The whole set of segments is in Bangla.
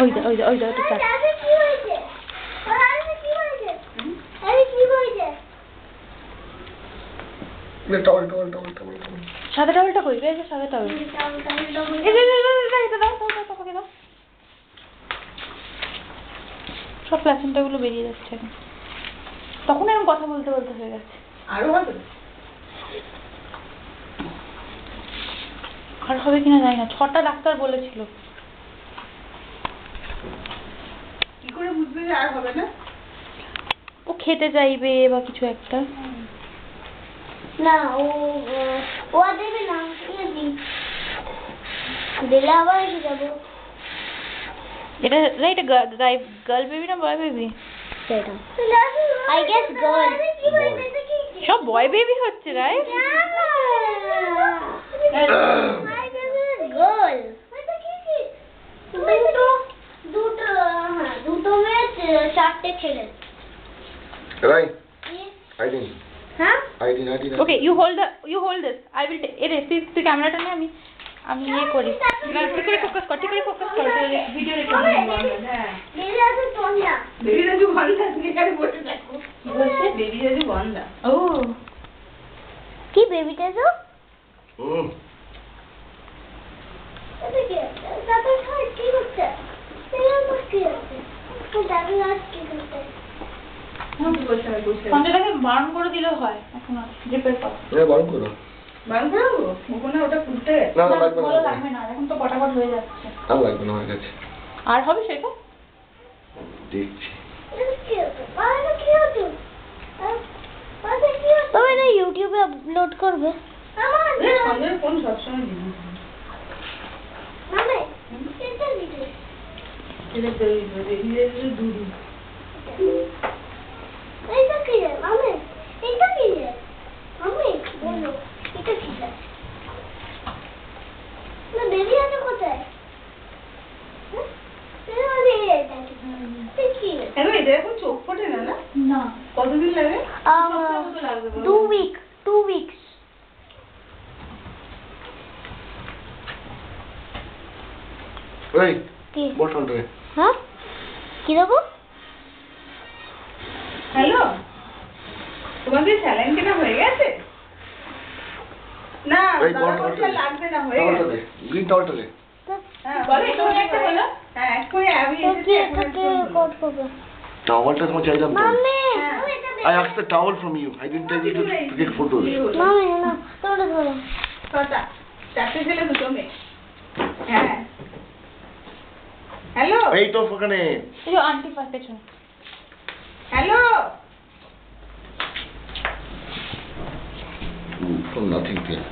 ওই যা ওটা চাপ। কি হয়েছে? কি হয়েছে? আরে কি হয়েছে? টাওয়াল। সাদা টাওয়ালটা কই রে? সাদা টাওয়াল। এই যে এটা দাও তোমাকে দাও। সব প্লাসেন্টা গুলো বেরিয়ে যাচ্ছে এখন। তখন এরকম কথা বলতে হয়ে গেছে। আরো হবে? আর হবে কিনা জানি না, 6টা ডাক্তার বলেছিল। কি করে বুঝবে যে আর হবে না? ও খেতে চাইবে বা কিছু একটা। না ও দেবে না, দিলে আবার এসে যাবো। এটা রাইট গার্ল বেবি না বয় বেবি? সেটা আই গেস গার্ল। সব বয় বেবি হচ্ছে রাইট? গার্ল। দুটো মেয়ে 4টে ছেলে। Right. Hiding. হ্যাঁ Hiding. Okay you hold this I will তুই ক্যামেরাটা নে, আমি ইয়ে করি। ঠিক করে ফোকাস কর ভিডিও রেকর্ড। হ্যাঁ বেরিয়ে আসো তোমরা। বেবি রাজু বন্ধা এখানে বসে থাকো। কি বলছে? বেবি রাজু বন্ধা। ও কি বেবিটা তো? এটা কি? দাদা কি করছে? কি করছে? দাদা কি করছে? সঞ্জয়টাকে বারণ করে দিলেও হয় এখন আর জিপের পর। বারণ করো। বারণ করবো? ওখানে ওটা খুলতে? না লাগবে না। লাগবে না, এখন তো পটাপট হয়ে যাচ্ছে। আর লাগবে না, হয়ে গেছে। আর হবে সেটা? দেখছি। তুমি না ইউটিউবে আপলোড করবে? সঞ্জয় ফোন সবসময় দিবি। মামা এটা দিদি। এটা বেবি রাজু দুধু। এটা কি রে মামা? এটা কি রে? মামা বলো এটা কি রে? না বেবি আছে কোথায়? এটা এখন চোখ ফোটে না না? না কতদিন লাগে? 2 weeks. এই কি? বটল রে। হ্যাঁ কি দেবো? হ্যালো, তোমাদের স্যালাইন কেনা হয়ে গেছে? না দাদা লাগবে না, হয়ে গেছে। গ্রিন টাওয়ালটা দে। হ্যাঁ বলে তুমি একটা হলো। হ্যাঁ এক্ষুনি আমি কি এটাকে কোড করবে? টাওয়ালটা তোমার চাইলাম তো। Mummy I asked the towel from you. I didn't tell you to take photos. Mummy না তোমরা ধরো। কটা? 4টে ছেলে 2টো মেয়ে। হ্যাঁ হ্যালো এই তো ওখানে। এই যে আন্টি পাশে ছিল। Hello From nothing there.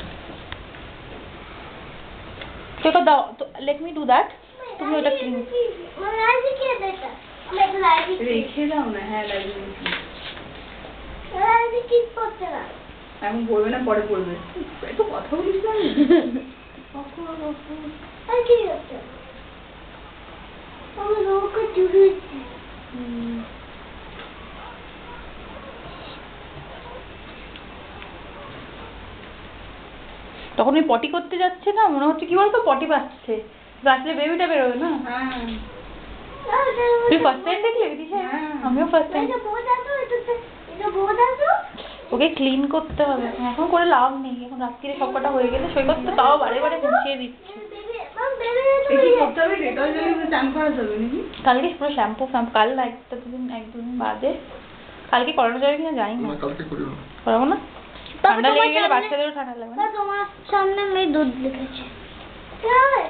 তো দাও, লেট মি ডু দ্যাট। তুমি ওটা ক্লিন। মানে আইজি কি এটা? আমি লাইভ রেখে দাও না। হ্যাঁ লাগবে। আইজি কি করতে না? এখন পড়বে না, পরে পড়বে। এত কথা বলিস না। আর কি করতে? আমি লোকে জুড়েছি। তখন ওই পটি করতে যাচ্ছে না, মনে হচ্ছে কি বলতো পটি পাচ্ছে, আসলে বেবিটা বেরোবে না। হ্যাঁ তুই ফার্স্ট টাইম দেখলি দিশা? আমিও ফার্স্ট টাইম। এটা বোঝা তো এটা বোঝা তো। ওকে ক্লিন করতে হবে, এখন করে লাভ নেই। এখন রাত্রিরে সবকটা হয়ে গেলে সৈকত তো তাও বারে মুছিয়ে দিচ্ছে। বেবি মাম বেবি কি করতে হবে? ডেটল জলে চান করাতে হবে নাকি? কালকে পুরো শ্যাম্পু কাল একদিন বাদে। কালকে করানো যাবে কিনা জানি না। কালকে করিও। করাবো না? ঠান্ডা লেগে গেলে বাচ্চাদেরও ঠান্ডা লাগবে না। তোমার সামনে আমি দুধ লিখেছি। তাই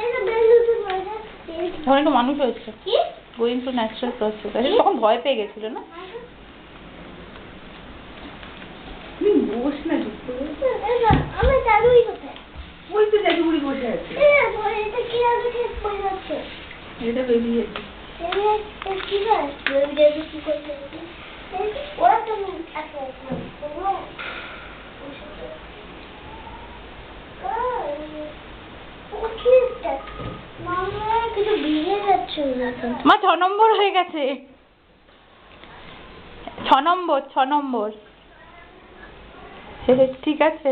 এটা বেলু দুধ বলে। তখন একটু মানুষ হয়েছে, কি? Going to natural process. তখন ভয় পেয়ে গেছিল না? তুমি বস না চুপ করে। আমি দাদুই কোথায়? ওই তো জাদুগুড়ি বসে আছে। এটা কি আগে কি পড়ে যাচ্ছে? এটা বেবি আছে। কি করে? বেবি দাদু কি করছে? ওরা তো আছে। মামা কিছু ভিজে যাচ্ছে এখন। মা 6 নম্বর হয়ে গেছে। 6 নম্বর। ঠিক আছে,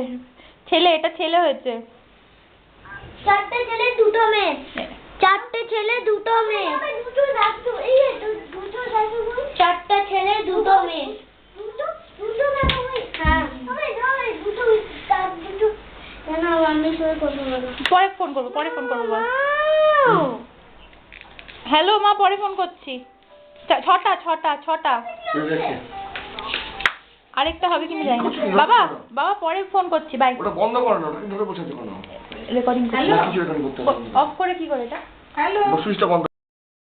ছেলে, এটা ছেলে হয়েছে। 4টে ছেলে 2টো মেয়ে। চারটে ছেলে দুটো মেয়ে দুটো দাদু এই দুটো দাদু চারটা ছেলে দুটো মেয়ে দুটো দাদু হ্যাঁ দুটো দুটো কেন আমি সবাই কথা বলবো পরে ফোন করবো বল হ্যালো মা পরে ফোন করছি ছটা আরেকটা হবে কিনা জানি না বাবা পরে ফোন করছি বাই ওটা বন্ধ করো না, ওটা ধরে বসে আছো কেন? রেকর্ডিং কিছু রেকর্ডিং করতে হবে অফ করে কি করে এটা হ্যালো সুইচটা বন্ধ